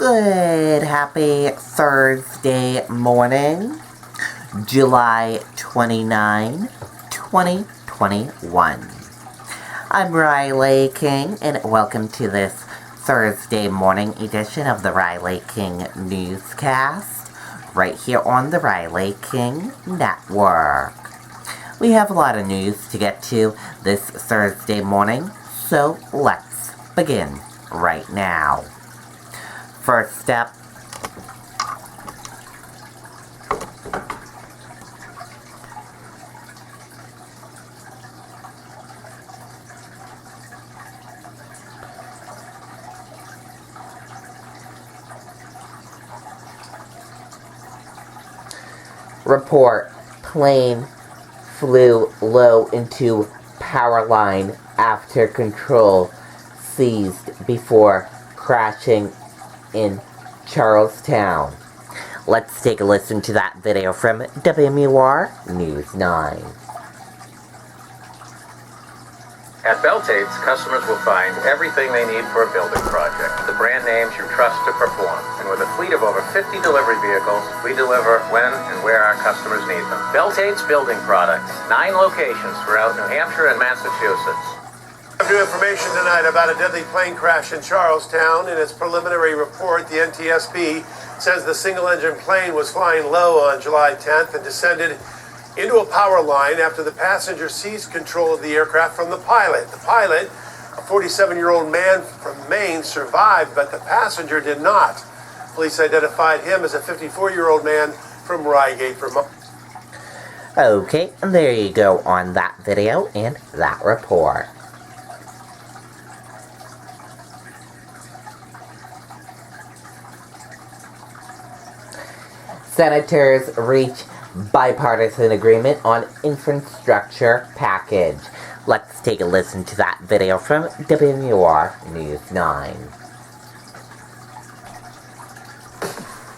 Good, happy Thursday morning, July 29, 2021. I'm Riley King, and welcome to this Thursday morning edition of the Riley King Newscast, right here on the Riley King Network. We have a lot of news to get to this Thursday morning, so let's begin right now. First up, report plane flew low into power line after control seized before crashing in Charlestown. Let's take a listen to that video from WMUR News 9. At Bell-Tape's, customers will find everything they need for a building project. The brand names you trust to perform. And with a fleet of over 50 delivery vehicles, we deliver when and where our customers need them. Bell-Tape's Building Products. 9 locations throughout New Hampshire and Massachusetts. New information tonight about a deadly plane crash in Charlestown. In its preliminary report, the NTSB says the single-engine plane was flying low on July 10th and descended into a power line after the passenger seized control of the aircraft from the pilot. The pilot, a 47-year-old man from Maine, survived, but the passenger did not. Police identified him as a 54-year-old man from Reigate, Vermont. Okay, and there you go on that video and that report. Senators reach bipartisan agreement on infrastructure package. Let's take a listen to that video from WMUR News 9.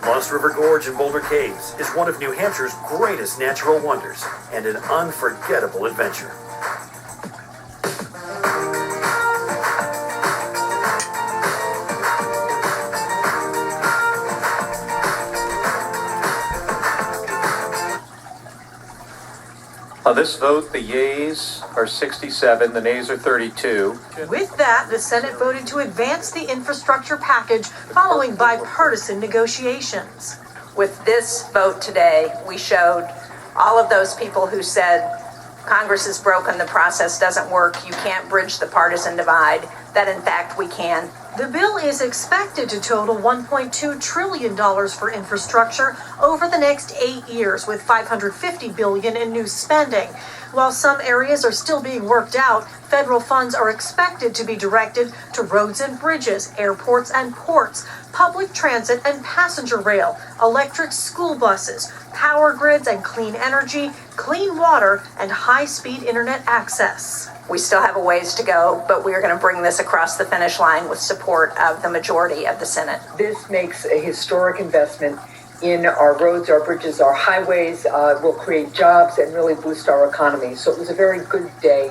Moss River Gorge in Boulder Caves is one of New Hampshire's greatest natural wonders and an unforgettable adventure. On this vote, the yeas are 67, the nays are 32. With that, the Senate voted to advance the infrastructure package following bipartisan negotiations. With this vote today, we showed all of those people who said Congress is broken, the process doesn't work, you can't bridge the partisan divide, that in fact we can. The bill is expected to total $1.2 trillion for infrastructure over the next 8 years, with $550 billion in new spending. While some areas are still being worked out, federal funds are expected to be directed to roads and bridges, airports and ports, public transit and passenger rail, electric school buses, power grids and clean energy, clean water, and high-speed internet access. We still have a ways to go, but we are going to bring this across the finish line with support of the majority of the Senate. This makes a historic investment in our roads, our bridges, our highways, will create jobs and really boost our economy. So it was a very good day.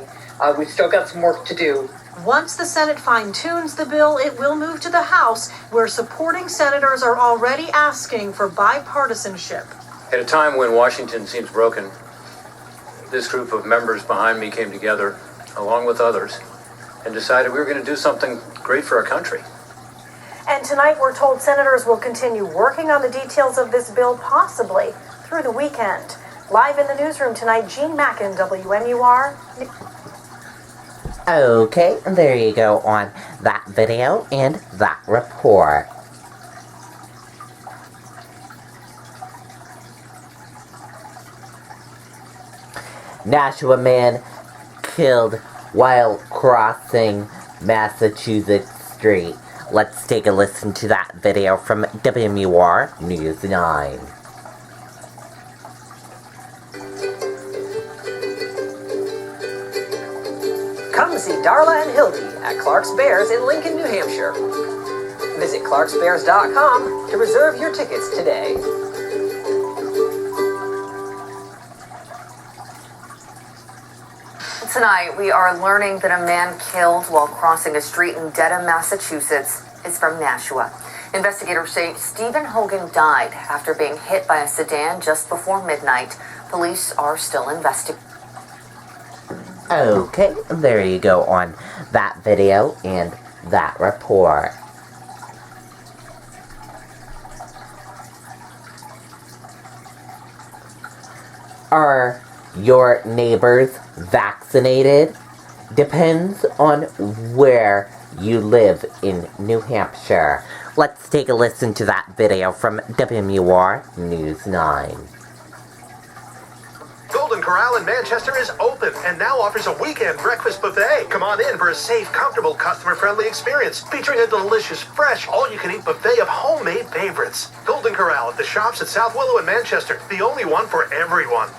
We've still got some work to do. Once the Senate fine-tunes the bill, it will move to the House, where supporting senators are already asking for bipartisanship. At a time when Washington seems broken, this group of members behind me came together, along with others, and decided we were going to do something great for our country. And tonight we're told senators will continue working on the details of this bill, possibly through the weekend. Live in the newsroom tonight, Jean Mackin, WMUR. Okay, and there you go on that video and that report. Nashua man killed while crossing Massachusetts Street. Let's take a listen to that video from WMUR News 9. Come see Darla and Hildy at Clark's Bears in Lincoln, New Hampshire. Visit clarksbears.com to reserve your tickets today. Tonight, we are learning that a man killed while crossing a street in Dedham, Massachusetts is from Nashua. Investigators say Stephen Hogan died after being hit by a sedan just before midnight. Police are still investigating. Okay, there you go on that video and that report. Are your neighbors vaccinated? Depends on where you live in New Hampshire. Let's take a listen to that video from WMUR News 9. Golden Corral in Manchester is open and now offers a weekend breakfast buffet. Come on in for a safe, comfortable, customer-friendly experience featuring a delicious, fresh, all-you-can-eat buffet of homemade favorites. Golden Corral at the shops at South Willow in Manchester, the only one for everyone.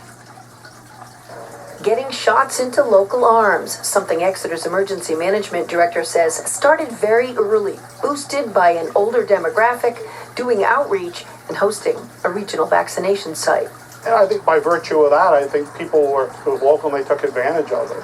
Getting shots into local arms, something Exeter's emergency management director says started very early, boosted by an older demographic, doing outreach, and hosting a regional vaccination site. And I think by virtue of that, I think people who were local, they took advantage of it.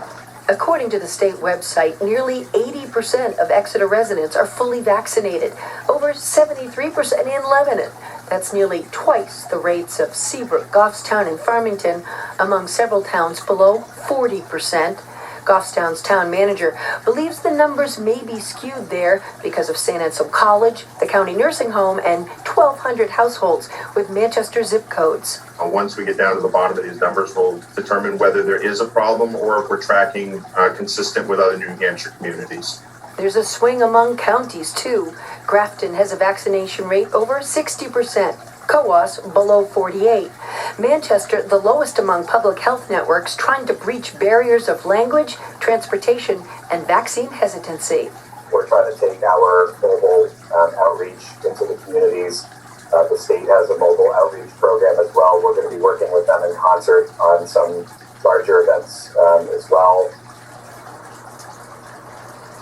According to the state website, nearly 80% of Exeter residents are fully vaccinated, over 73% in Lebanon. That's nearly twice the rates of Seabrook, Goffstown, and Farmington, among several towns below 40%. Goffstown's town manager believes the numbers may be skewed there because of St. Anselm College, the county nursing home, and 1,200 households with Manchester zip codes. Once we get down to the bottom of these numbers, we'll determine whether there is a problem or if we're tracking consistent with other New Hampshire communities. There's a swing among counties, too. Grafton has a vaccination rate over 60%. Coos below 48. Manchester, the lowest among public health networks, trying to breach barriers of language, transportation, and vaccine hesitancy. We're trying to take our mobile outreach into the communities. The state has a mobile outreach program as well. We're going to be working with them in concert on some larger events as well.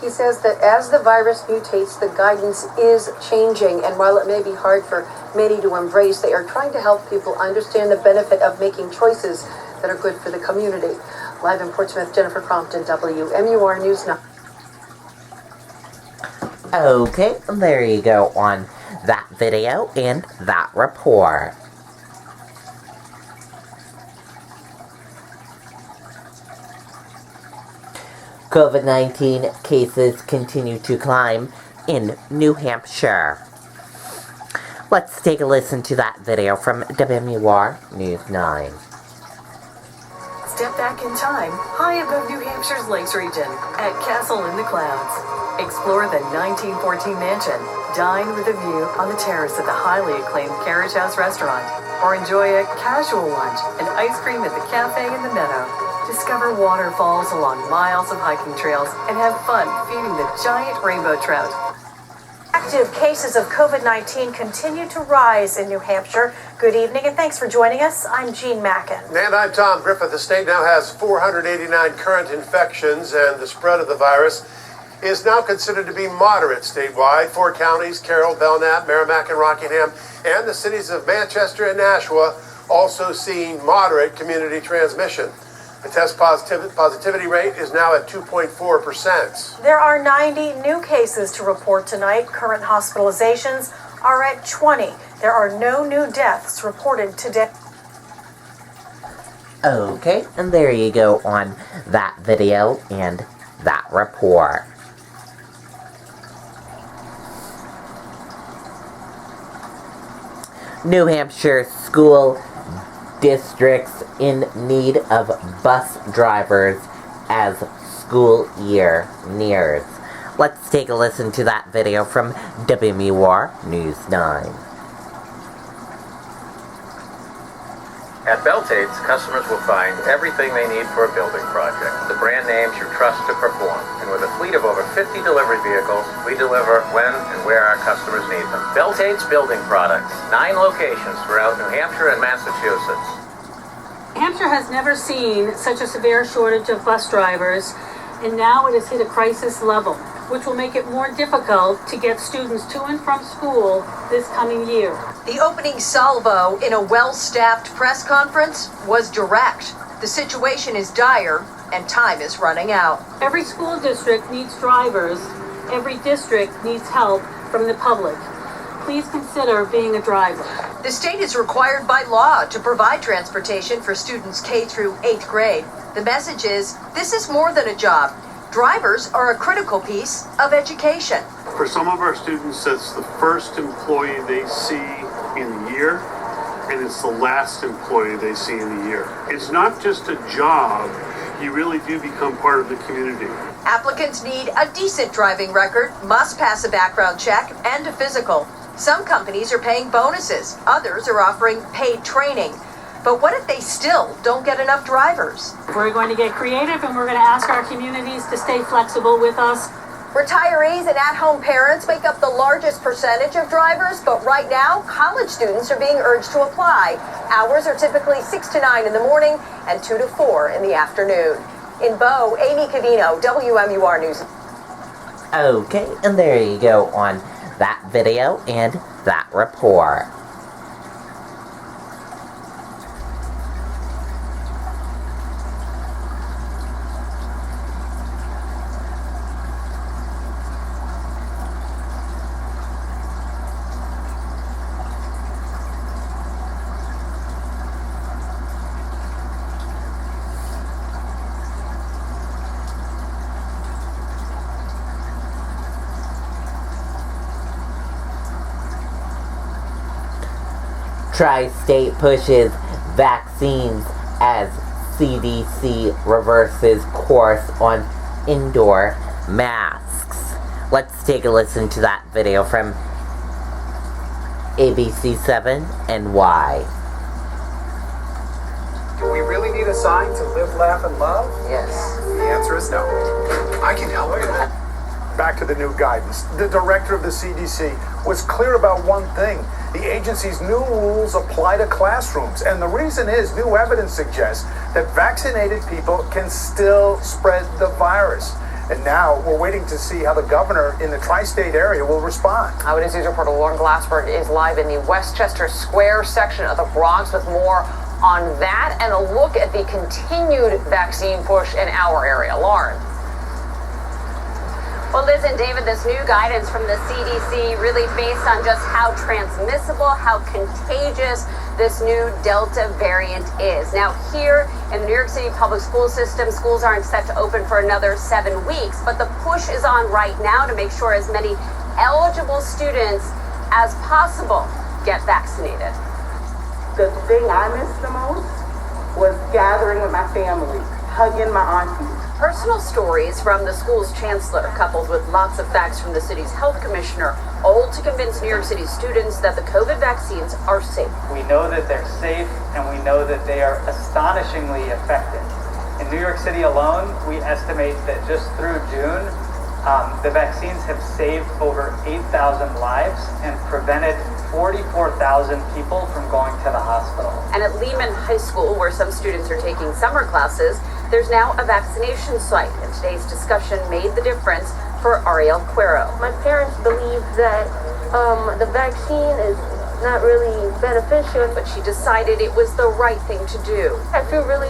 He says that as the virus mutates, the guidance is changing, and while it may be hard for many to embrace, they are trying to help people understand the benefit of making choices that are good for the community. Live in Portsmouth, Jennifer Crompton, WMUR News 9. Okay, there you go on that video and that report. COVID-19 cases continue to climb in New Hampshire. Let's take a listen to that video from WMUR News 9. Step back in time, high above New Hampshire's Lakes region, at Castle in the Clouds. Explore the 1914 mansion, dine with a view on the terrace at the highly acclaimed Carriage House restaurant, or enjoy a casual lunch and ice cream at the cafe in the meadow. Discover waterfalls along miles of hiking trails and have fun feeding the giant rainbow trout. Active cases of COVID-19 continue to rise in New Hampshire. Good evening and thanks for joining us. I'm Jean Mackin. And I'm Tom Griffith. The state now has 489 current infections, and the spread of the virus is now considered to be moderate statewide. 4 counties, Carroll, Belknap, Merrimack, and Rockingham, and the cities of Manchester and Nashua also seeing moderate community transmission. The test positivity rate is now at 2.4%. There are 90 new cases to report tonight. Current hospitalizations are at 20. There are no new deaths reported today. Okay, and there you go on that video and that report. New Hampshire school districts in need of bus drivers as school year nears. Let's take a listen to that video from WMUR News 9. At Beltates, customers will find everything they need for a building project. The brand names you trust to perform. And with a fleet of over 50 delivery vehicles, we deliver when and where our customers need them. Beltates Building Products. 9 locations throughout New Hampshire and Massachusetts. Hampshire has never seen such a severe shortage of bus drivers, and now it has hit a crisis level, which will make it more difficult to get students to and from school this coming year. The opening salvo in a well-staffed press conference was direct. The situation is dire and time is running out. Every school district needs drivers. Every district needs help from the public. please consider being a driver. The state is required by law to provide transportation for students K through 8th grade. The message is, this is more than a job. Drivers are a critical piece of education. For some of our students, that's the first employee they see in the year, and it's the last employee they see in the year. It's not just a job, you really do become part of the community. Applicants need a decent driving record, must pass a background check, and a physical. Some companies are paying bonuses, others are offering paid training. But what if they still don't get enough drivers? We're going to get creative and we're going to ask our communities to stay flexible with us. Retirees and at-home parents make up the largest percentage of drivers, but right now, college students are being urged to apply. Hours are typically 6 to 9 in the morning and 2 to 4 in the afternoon. In Bow, Amy Cavino, WMUR News. Okay, and there you go on that video and that report. Tri-State pushes vaccines as CDC reverses course on indoor masks. Let's take a listen to that video from ABC7 NY. Do we really need a sign to live, laugh, and love? Yes. The answer is no. I can help you. Back to the new guidance. The director of the CDC was clear about one thing. The agency's new rules apply to classrooms. And the reason is new evidence suggests that vaccinated people can still spread the virus. And now we're waiting to see how the governor in the tri-state area will respond. Eyewitness News reporter Lauren Glassberg is live in the Westchester Square section of the Bronx with more on that and a look at the continued vaccine push in our area. Lauren. Well, Liz and David, this new guidance from the CDC really based on just how transmissible, how contagious this new Delta variant is. Now, here in the New York City public school system, schools aren't set to open for another 7 weeks, but the push is on right now to make sure as many eligible students as possible get vaccinated. The thing I missed the most was gathering with my family, hugging my aunties. Personal stories from the school's chancellor, coupled with lots of facts from the city's health commissioner, all to convince New York City students that the COVID vaccines are safe. We know that they're safe, and we know that they are astonishingly effective. In New York City alone, we estimate that just through June, the vaccines have saved over 8,000 lives and prevented 44,000 people from going to the hospital. And at Lehman High School, where some students are taking summer classes, there's now a vaccination site, and today's discussion made the difference for Ariel Cuero. My parents believe that the vaccine is not really beneficial, but she decided it was the right thing to do. I feel really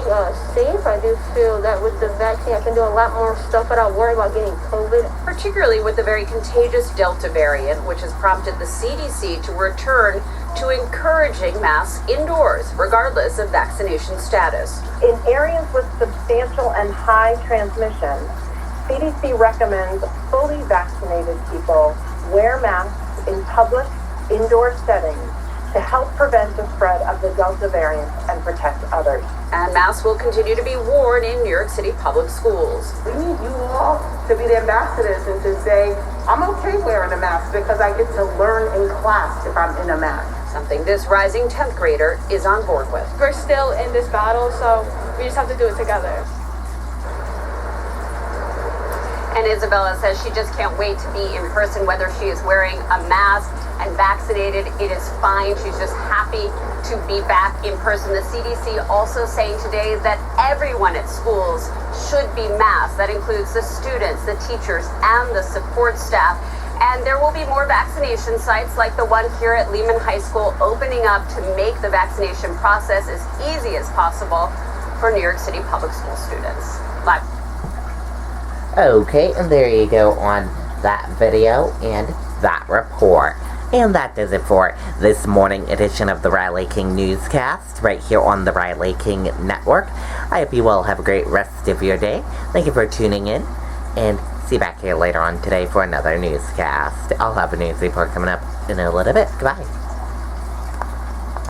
safe. I do feel that with the vaccine I can do a lot more stuff without worrying about getting COVID. Particularly with the very contagious Delta variant, which has prompted the CDC to return to encouraging masks indoors, regardless of vaccination status. In areas with substantial and high transmission, CDC recommends fully vaccinated people wear masks in public indoor settings to help prevent the spread of the Delta variant and protect others. And masks will continue to be worn in New York City public schools. We need you all to be the ambassadors and to say, I'm okay wearing a mask because I get to learn in class if I'm in a mask. Something this rising 10th grader is on board with. We're still in this battle, so we just have to do it together. And Isabella says she just can't wait to be in person, whether she is wearing a mask and vaccinated. It is fine. She's just happy to be back in person. The CDC also saying today that everyone at schools should be masked. That includes the students, the teachers, and the support staff. And there will be more vaccination sites like the one here at Lehman High School opening up to make the vaccination process as easy as possible for New York City public school students. Live. Okay, and there you go on that video and that report. And that does it for this morning edition of the Riley King Newscast, right here on the Riley King Network. I hope you all have a great rest of your day. Thank you for tuning in, and see you back here later on today for another newscast. I'll have a news report coming up in a little bit. Goodbye.